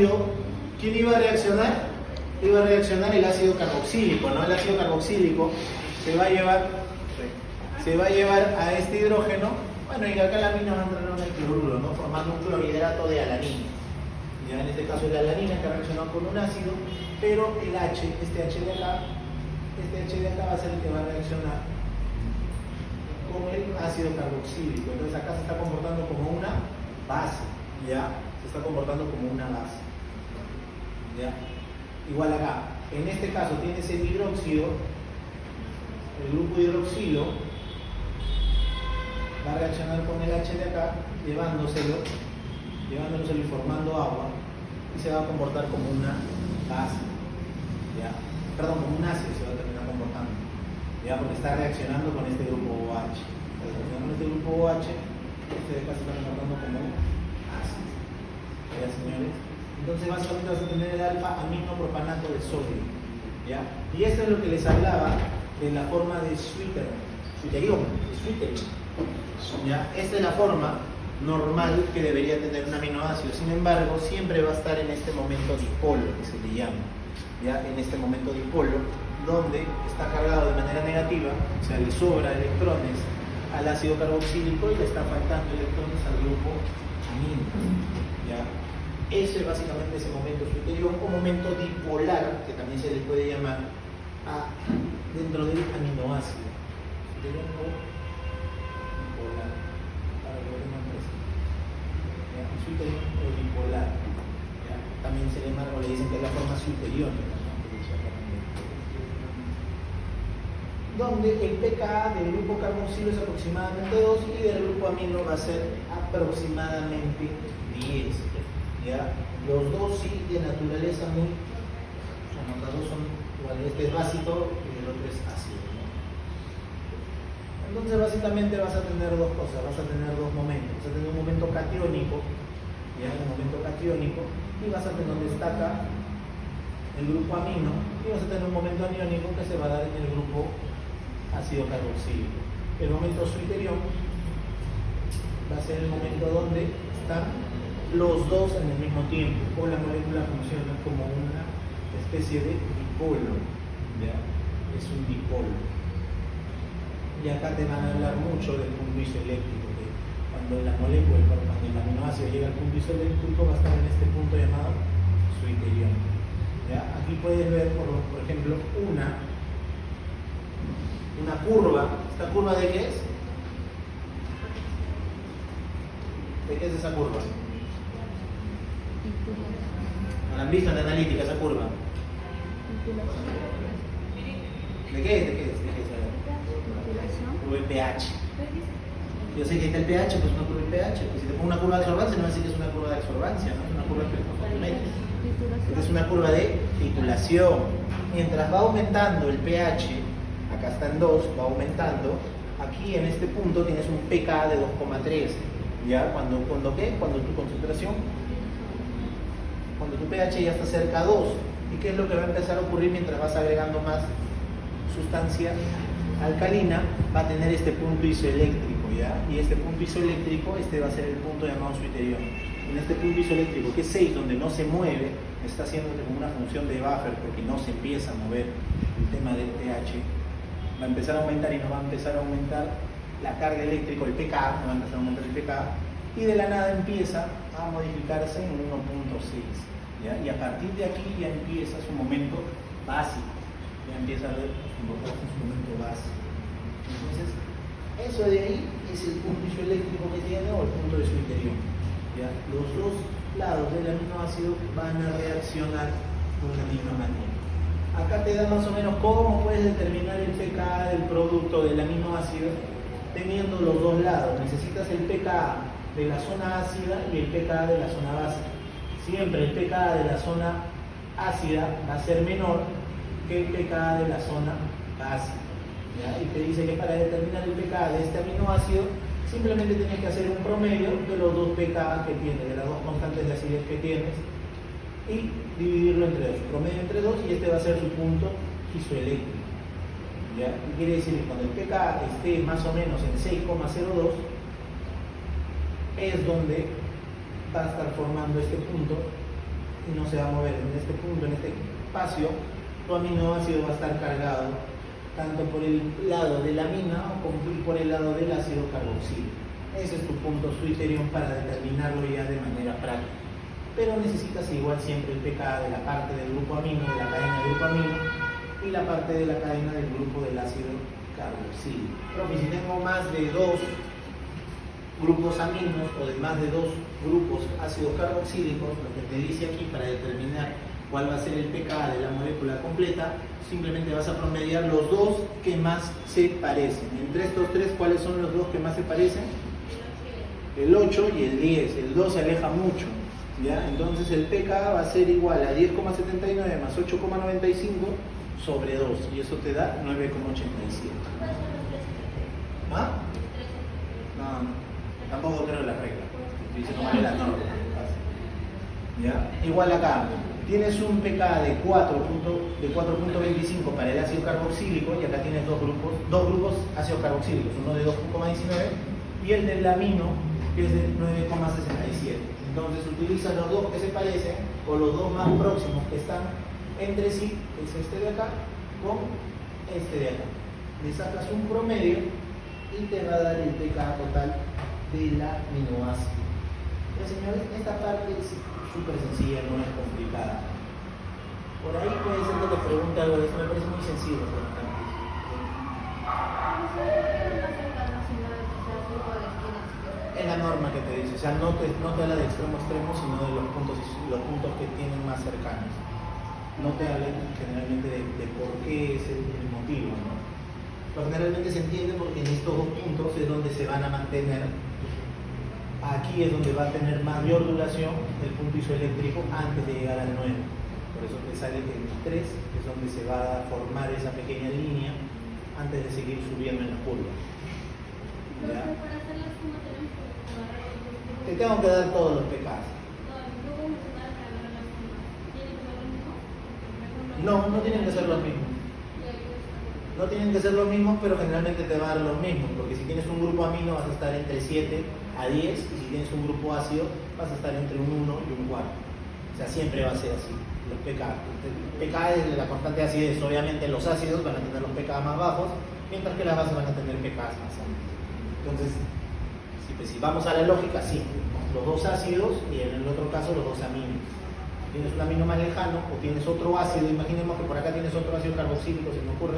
ácido, ¿quién iba a reaccionar? Iba a reaccionar el ácido carboxílico, ¿no? El ácido carboxílico se va a llevar a este hidrógeno, bueno, y acá la amina va a entrar en el cloruro, ¿no? Formando un clorhidrato de alanina. Ya en este caso es la alanina que ha reaccionado con un ácido, pero el H, este H de acá va a ser el que va a reaccionar con el ácido carboxílico. Entonces acá se está comportando como una base, ¿ya? Se está comportando como una base, ¿ya? Igual acá, en este caso tienes el hidróxido, el grupo hidroxilo va a reaccionar con el H de acá, llevándoselo y formando agua, y se va a comportar como una base, ¿ya? Perdón, como un ácido se va a terminar comportando, ¿ya? Porque está reaccionando con este grupo OH. Está reaccionando con este grupo OH, este de acá se está comportando como ácido, ¿ya, señores? Entonces básicamente vas a tener el alfa aminopropanato de sodio, ¿ya? Y esto es lo que les hablaba de la forma de Switterion, ¿ya? Esta es la forma normal que debería tener un aminoácido. Sin embargo, siempre va a estar en este momento dipolo, que se le llama, ¿ya? En este momento dipolo, donde está cargado de manera negativa, o sea, le sobra electrones al ácido carboxílico y le está faltando electrones al grupo amino, ¿ya? Ese es básicamente ese momento Switterion o momento dipolar, que también se le puede llamar dentro del aminoácido. Switterion o dipolar, para que lo tengan presente. Switterion o dipolar, ¿ya? También se le llama, o le dicen que es la forma Switterion, donde el pKa del grupo carboxilo es aproximadamente 2 y del grupo amino va a ser aproximadamente 10. ¿Ya? Los dos sí de naturaleza muy, bueno, los dos son igual, este es básico y el otro es ácido, ¿no? Entonces básicamente vas a tener dos cosas, vas a tener dos momentos, vas a tener un momento catiónico, ¿ya? Un momento catiónico, y vas a tener donde destaca el grupo amino, y vas a tener un momento aniónico que se va a dar en el grupo ácido carboxílico. El momento Switterion va a ser el momento donde están los dos en el mismo tiempo, o la molécula funciona como una especie de dipolo, ¿ya? Es un dipolo. Y acá te van a hablar mucho del punto isoeléctrico, que cuando la molécula, cuando el aminoácido llega al punto isoeléctrico, va a estar en este punto llamado Switterion, ¿ya? Aquí puedes ver, por ejemplo, una curva. ¿Esta curva de qué es? ¿De qué es esa curva? ¿No la han visto en la analítica esa curva? ¿De qué es? Curva de pH. Yo sé que está el pH, pues una curva de pH. Pues si te pongo una curva de absorbancia, no va a decir que es una curva de absorbancia, ¿no? Es una curva de es una curva de titulación. Mientras va aumentando el pH, acá está en 2, va aumentando. Aquí en este punto tienes un pKa de 2,3. ¿Ya? Cuando tu concentración, cuando tu pH ya está cerca a 2. ¿Y qué es lo que va a empezar a ocurrir mientras vas agregando más sustancia alcalina? Va a tener este punto isoeléctrico, ¿ya? Y este punto isoeléctrico, este va a ser el punto llamado Switterion. En este punto isoeléctrico, que es 6, donde no se mueve, está haciendo como una función de buffer, porque no se empieza a mover el tema del pH. Va a empezar a aumentar y no va a empezar a aumentar la carga eléctrica, el pKa, no va a empezar a aumentar el pKa, y de la nada empieza a modificarse en 1,6. ¿Ya? Y a partir de aquí ya empieza su momento básico, ya empieza a comportarse en su momento básico. Entonces, eso de ahí es el punto isoeléctrico que tiene o el punto de Switterion. ¿Ya? Los dos lados del aminoácido van a reaccionar de una misma manera. Acá te da más o menos cómo puedes determinar el pKa del producto del aminoácido teniendo los dos lados. Necesitas el pKa de la zona ácida y el pKa de la zona básica. Siempre el pKa de la zona ácida va a ser menor que el pKa de la zona básica, ¿ya? Y te dice que para determinar el pKa de este aminoácido simplemente tienes que hacer un promedio de los dos pKa que tienes, de las dos constantes de acidez que tienes, y dividirlo entre dos, promedio entre dos, y este va a ser su punto isoeléctrico, ¿ya? ¿Qué quiere decir? Que cuando el pKa esté más o menos en 6,02 es donde va a estar formando este punto y no se va a mover en este punto, en este espacio, tu aminoácido va a estar cargado tanto por el lado de la amina como por el lado del ácido carboxílico. Ese es tu punto criterion para determinarlo ya de manera práctica. Pero necesitas igual siempre el pKa de la parte del grupo amino, de la cadena del grupo amino, y la parte de la cadena del grupo del ácido carboxílico. Pero si tengo más de dos grupos aminos o de más de dos grupos ácidos carboxílicos, lo que te dice aquí para determinar cuál va a ser el pKa de la molécula completa, simplemente vas a promediar los dos que más se parecen. Entre estos tres, ¿cuáles son los dos que más se parecen? El 8 y el 10. El 2 se aleja mucho, ¿ya? Entonces el pKa va a ser igual a 10,79 más 8,95 sobre 2, y eso te da 9,87. ¿Ah? No, tampoco creo la regla. Estoy diciendo mal la norma. ¿Ya? Igual acá, tienes un pKa de 4.25 para el ácido carboxílico, y acá tienes dos grupos ácidos carboxílicos, uno de 2,19 y el del amino, que es de 9,67. Entonces utiliza los dos que se parecen, o los dos más próximos que están entre sí, que es este de acá con este de acá. Le sacas un promedio y te va a dar el pKa total del aminoácido. Ya, señores, esta parte es súper sencilla, no es complicada. Por ahí puede ser que te pregunte algo de eso, me parece muy sencillo. Es la norma que te dice, o sea, no te habla de extremo a extremo, sino de los puntos que tienen más cercanos. No te habla generalmente de por qué es el motivo, ¿no? Pero generalmente se entiende porque en estos dos puntos es donde se van a mantener. Aquí es donde va a tener mayor duración el punto isoeléctrico antes de llegar al 9. Por eso te sale que en el 3 es donde se va a formar esa pequeña línea antes de seguir subiendo en la curva. ¿Ya? Te tengo que dar todos los pKs. No, no tienen que ser los mismos. No tienen que ser los mismos, pero generalmente te va a dar los mismos, porque si tienes un grupo amino vas a estar entre 7 a 10, y si tienes un grupo ácido vas a estar entre un 1 y un 4. O sea, siempre va a ser así, los pKa. El pKa es la constante de acidez. Obviamente los ácidos van a tener los pKa más bajos, mientras que las bases van a tener pKa más altos. Entonces, si vamos a la lógica, sí, los dos ácidos y en el otro caso los dos aminos. Tienes un amino más lejano o tienes otro ácido, imaginemos que por acá tienes otro ácido carboxílico, se me ocurre,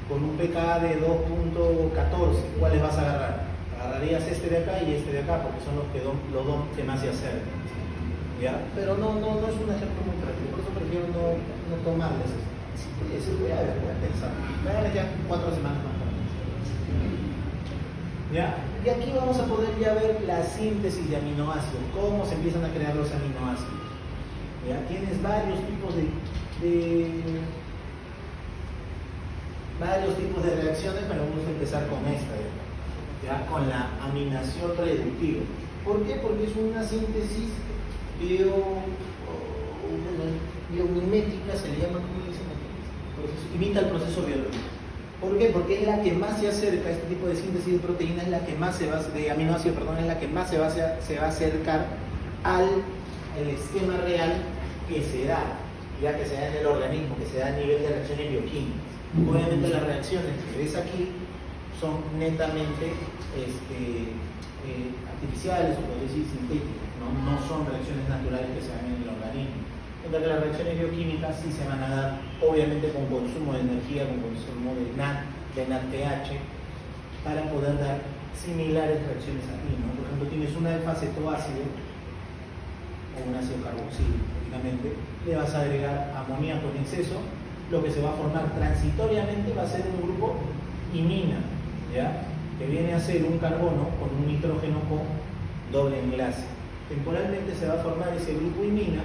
con un pKa de 2.14, ¿cuáles vas a agarrar? Agarrarías este de acá y este de acá, porque son los dos que más se acercan, ¿ya? Pero no es un ejemplo muy práctico, por eso prefiero no tomarles eso. Voy a pensar, me van a quedar 4 semanas más. ¿Ya? Y aquí vamos a poder ya ver la síntesis de aminoácidos, cómo se empiezan a crear los aminoácidos. ¿Ya? Tienes varios tipos de reacciones, pero vamos a empezar con esta, ¿ya? Con la aminación reductiva. ¿Por qué? Porque es una síntesis biomimética, se le llama, ¿cómo dicen aquí? Imita el proceso biológico. ¿Por qué? Porque es la que más se acerca, este tipo de síntesis de proteína es la que más se va, de aminoácido, perdón, es la que más se va a acercar al esquema real que se da, ya que se da en el organismo, que se da a nivel de reacciones bioquímicas. Obviamente las reacciones que ves aquí son netamente artificiales, o por decir sintéticas, no son reacciones naturales que se dan en el organismo. Mientras que las reacciones bioquímicas sí se van a dar, obviamente, con consumo de energía, con consumo de NADPH, para poder dar similares reacciones aquí, ¿no? Por ejemplo, tienes un alfa-cetoácido o un ácido carboxílico, lógicamente, le vas a agregar amoníaco en exceso, lo que se va a formar transitoriamente va a ser un grupo imina, ¿ya? Que viene a ser un carbono con un nitrógeno con doble enlace. Temporalmente se va a formar ese grupo imina,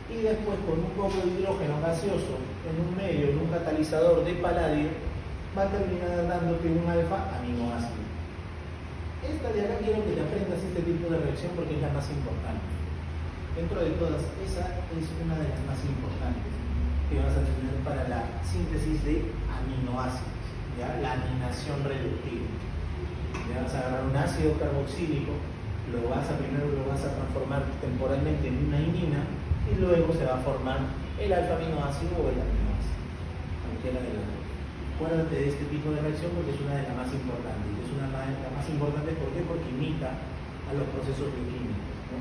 y después con un poco de hidrógeno gaseoso en un medio, en un catalizador de paladio, va a terminar dándote un alfa aminoácido. Esta de acá quiero que te aprendas este tipo de reacción porque es la más importante. Dentro de todas, esa es una de las más importantes que vas a tener para la síntesis de aminoácidos, ¿ya? La aminación reductiva. Ya vas a agarrar un ácido carboxílico primero lo vas a transformar temporalmente en una imina y luego se va a formar el alfa aminoácido o el aminoácido, cualquiera de las dos. Acuérdate de este tipo de reacción porque es una de las más importantes. Es una de las más importantes, ¿por qué? Porque imita a los procesos bioquímicos, ¿no?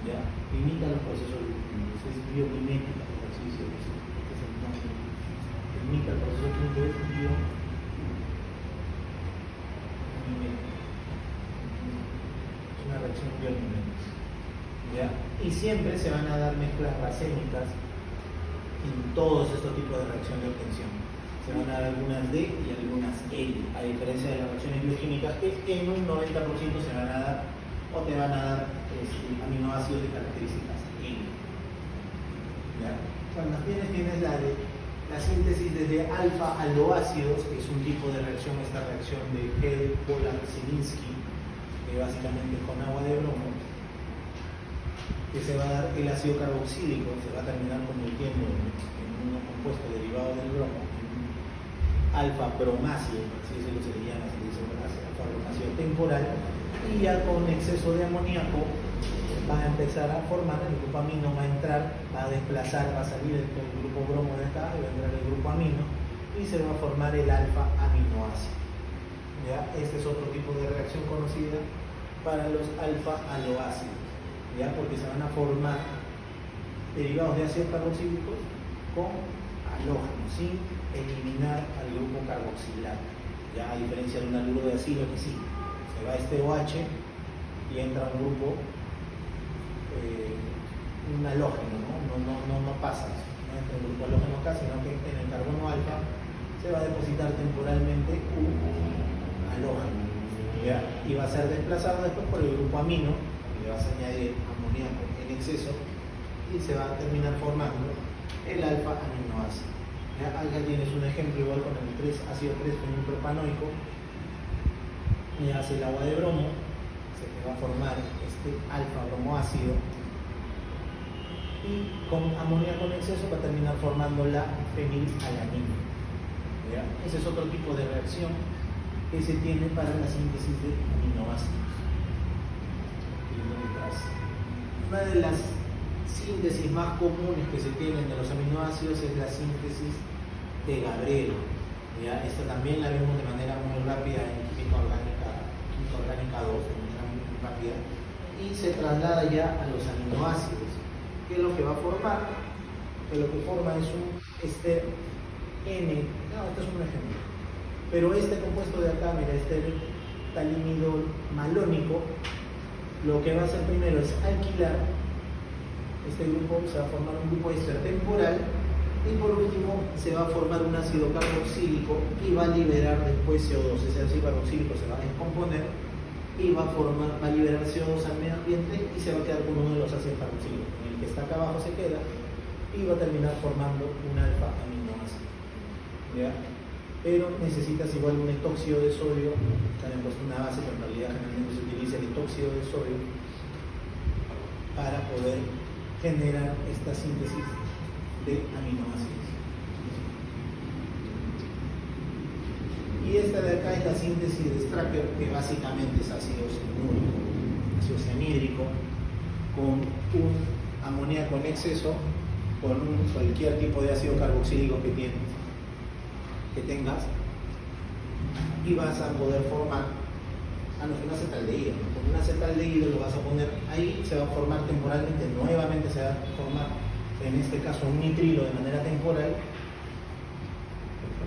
¿Ya? Imita a los procesos bioquímicos, es biomimética, por así decirlo. Este es el nombre. Imita el proceso químico, es biomimética. Es una reacción biomimética. ¿Ya? Y siempre se van a dar mezclas racémicas en todos estos tipos de reacción de obtención. Se van a dar algunas D y algunas L, a diferencia de las reacciones bioquímicas que en un 90% se van a dar o te van a dar aminoácidos de características L. ¿Ya? Cuando tienes la síntesis desde alfa-aloácidos, que es un tipo de reacción, esta reacción de Hell-Pollack-Zielinski, que básicamente es con agua de bromo, que se va a dar el ácido carboxílico, se va a terminar convirtiendo en un compuesto derivado del bromo, alfa-bromácido, así es lo que se le llama, se dice alfa-bromácido temporal, y ya con exceso de amoníaco va a empezar a formar, el grupo amino va a entrar, va a desplazar, va a salir el grupo bromo de acá, y va a entrar el grupo amino, y se va a formar el alfa-aminoácido. ¿Ya? Este es otro tipo de reacción conocida para los alfa-aloácidos, ¿ya? Porque se van a formar derivados de ácidos carboxílicos con halógenos, sin eliminar al grupo carboxilato, ya a diferencia de un haluro de acilo que sí, se va este OH y entra un grupo, un halógeno, no pasa eso, no entra un grupo halógeno acá, sino que en el carbono alfa se va a depositar temporalmente un halógeno, ¿ya? Y va a ser desplazado después por el grupo amino, y le vas a añadir amoníaco en exceso y se va a terminar formando el alfa aminoácido. Acá tienes un ejemplo igual con el ácido 3-fenilpropanoico, y hace el agua de bromo, se te va a formar este alfa bromoácido y con amoníaco en exceso va a terminar formando la fenilalanina. Ese es otro tipo de reacción que se tiene para la síntesis de aminoácidos. Una de las síntesis más comunes que se tienen de los aminoácidos es la síntesis de Gabriel. ¿Ya? Esta también la vemos de manera muy rápida en química orgánica 2, muy rápida, y se traslada ya a los aminoácidos, que es lo que va a formar, que lo que forma es un ester N, este es un ejemplo, pero este compuesto de acá, mira, este talimidol malónico, lo que va a hacer primero es alquilar este grupo, se va a formar un grupo ester temporal, y por último se va a formar un ácido carboxílico y va a liberar después CO2. Ese ácido carboxílico se va a descomponer y va a liberar CO2 al medio ambiente y se va a quedar con uno de los ácidos carboxílicos. El que está acá abajo se queda y va a terminar formando un alfa aminoácido. ¿Ya? Pero necesitas igual un etóxido de sodio, también puesto una base, pero en realidad generalmente se utiliza el etóxido de sodio para poder generar esta síntesis de aminoácidos. Y esta de acá es la síntesis de Stracker, que básicamente es ácido cianhídrico con un amoníaco en exceso, con cualquier tipo de ácido carboxílico que tengas, y vas a poder formar un acetaldehído. Con un acetaldehído lo vas a poner ahí, se va a formar temporalmente, nuevamente se va a formar en este caso un nitrilo de manera temporal,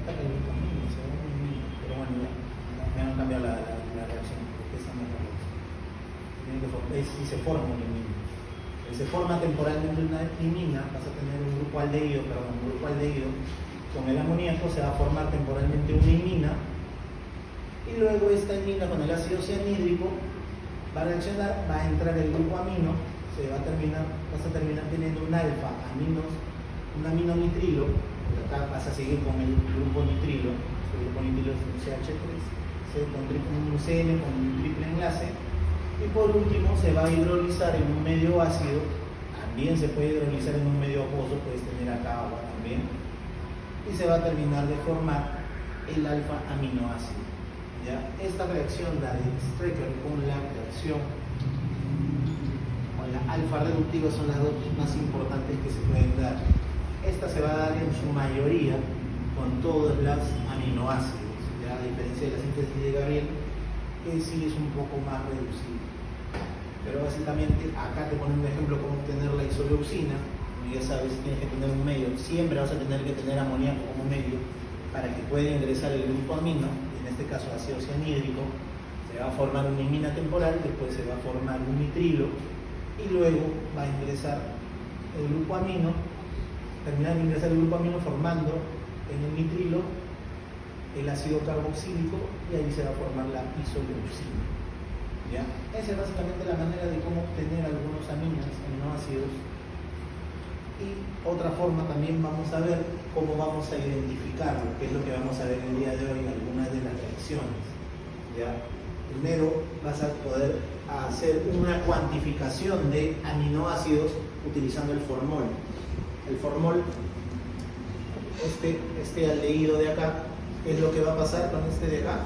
pero bueno, me han cambiado la reacción, porque esa no es la reacción. Si se forma una imina, si se forma temporalmente una imina, vas a tener un grupo aldehído, con el amoníaco se va a formar temporalmente una imina, y luego esta imina con el ácido cianhídrico va a reaccionar, va a entrar el grupo amino, vas a terminar teniendo un alfa aminos, un amino-nitrilo, porque acá vas a seguir con el grupo nitrilo, el grupo nitrilo es un CH3, un CN con un triple enlace, y por último se va a hidrolizar en un medio ácido, también se puede hidrolizar en un medio acuoso, puedes tener acá agua también, y se va a terminar de formar el alfa aminoácido. ¿Ya? Esta reacción, la de Strecker, con la reacción con la alfa reductiva, son las dos más importantes que se pueden dar. Esta se va a dar en su mayoría con todos los aminoácidos, ¿ya? A diferencia de la síntesis de Gabriel, que sí es un poco más reducido. Pero básicamente acá te ponen un ejemplo cómo obtener la isoleucina. Como ya sabes, tienes que tener un medio, siempre vas a tener que tener amoníaco como medio para que pueda ingresar el grupo amino, en este caso ácido cianhídrico. Se va a formar una imina temporal, después se va a formar un nitrilo y luego va a ingresar el grupo amino, terminar de ingresar el grupo amino formando en el nitrilo el ácido carboxílico y ahí se va a formar la isoleucina. ¿Ya? Esa es básicamente la manera de cómo obtener algunos aminoácidos. Y otra forma también vamos a ver cómo vamos a identificarlo, que es lo que vamos a ver el día de hoy, algunas de las reacciones. ¿Ya? Primero vas a poder hacer una cuantificación de aminoácidos utilizando el formol. El formol, este aldehído de acá, ¿qué es lo que va a pasar con este de acá?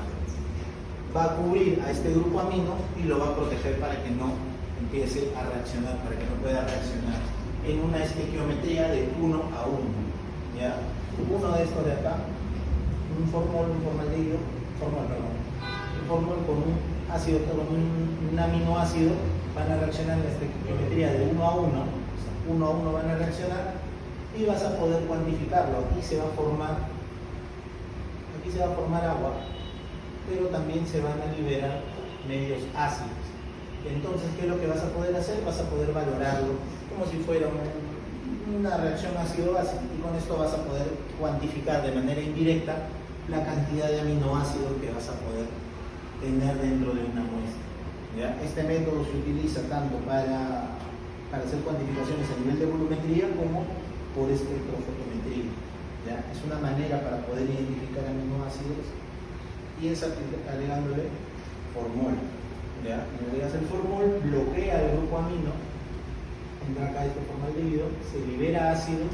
Va a cubrir a este grupo amino y lo va a proteger para que no empiece a reaccionar, para que no pueda reaccionar en una estequiometría de 1 a 1. ¿Ya? Uno de estos de acá, un formol con un ácido, con un aminoácido, van a reaccionar en la estequiometría de 1 a 1. 1 a 1 van a reaccionar y vas a poder cuantificarlo. Aquí se va a formar agua, pero también se van a liberar medios ácidos. Entonces, ¿qué es lo que vas a poder hacer? Vas a poder valorarlo como si fuera una reacción ácido-base, y con esto vas a poder cuantificar de manera indirecta la cantidad de aminoácidos que vas a poder tener dentro de una muestra. ¿Ya? Este método se utiliza tanto para hacer cuantificaciones a nivel de volumetría como por espectrofotometría. ¿Ya? Es una manera para poder identificar aminoácidos y es agregándole formol. ¿Ya? Le agregas el formol, bloquea el grupo amino, entra acá este formaldehído, se libera ácido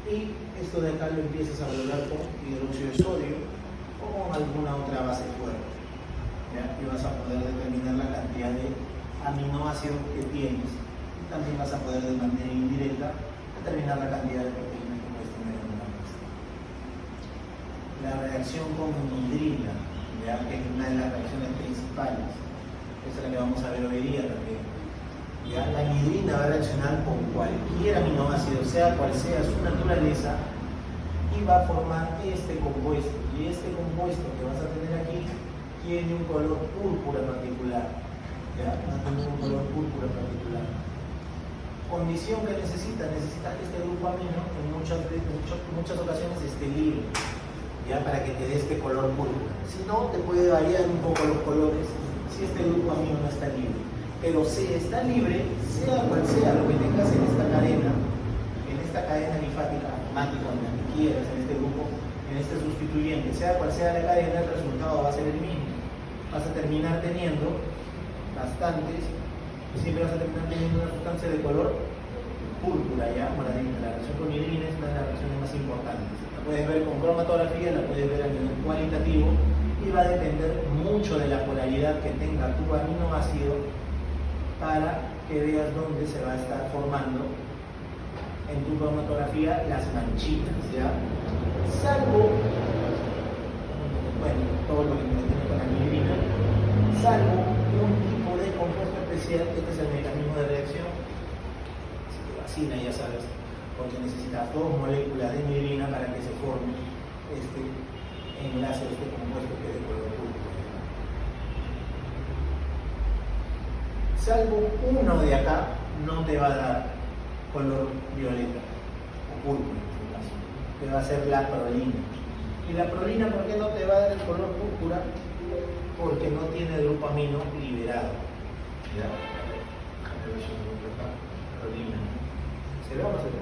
y esto de acá lo empiezas a valorar con hidróxido de sodio o con alguna otra base fuerte. ¿Ya? Y vas a poder determinar la cantidad de aminoácidos que tienes. Y también vas a poder de manera indirecta determinar la cantidad de proteínas que puedes tener en una muestra. La reacción con nidrina, ¿ya? Que es una de las reacciones principales. Esa es la que vamos a ver hoy día también. ¿Ya? La nidrina va a reaccionar con cualquier aminoácido, sea cual sea su naturaleza, y va a formar este compuesto. Y este compuesto que vas a tener aquí tiene un color púrpura particular. ¿Ya? Va a tener un color púrpura particular. Condición que necesita que este grupo amino en muchas ocasiones esté libre, ¿ya? Para que te dé este color púrpura. Si no, te puede variar un poco los colores si este grupo amino no está libre. Pero si está libre, sea cual sea lo que tengas en esta cadena alifática aromática, donde quieras, en este grupo, en este sustituyente, sea cual sea la cadena, el resultado va a ser el mismo. Vas a terminar teniendo bastantes, siempre vas a terminar teniendo una sustancia de color púrpura, ya moradita. La reacción con nidrina es una de las reacciones más importantes. La puedes ver con cromatografía, la puedes ver a nivel cualitativo y va a depender mucho de la polaridad que tenga tu aminoácido para que veas dónde se va a estar formando en tu cromatografía las manchitas, ¿ya? Salvo, bueno, todo lo que tiene con la nidrina, salvo un tipo de compuesto especial, que este es el mecanismo de reacción, así que vacina, ya sabes, porque necesitas 2 moléculas de nidrina para que se forme este enlace, este compuesto que es de color púrpura. Salvo uno de acá, no te va a dar color violeta o púrpura en este caso, te va a ser la prolina. Y la prolina, ¿por qué no te va a dar el color púrpura? Porque no tiene grupo amino liberado. ¿Ya? Prolina. ¿Se ve o no se ve?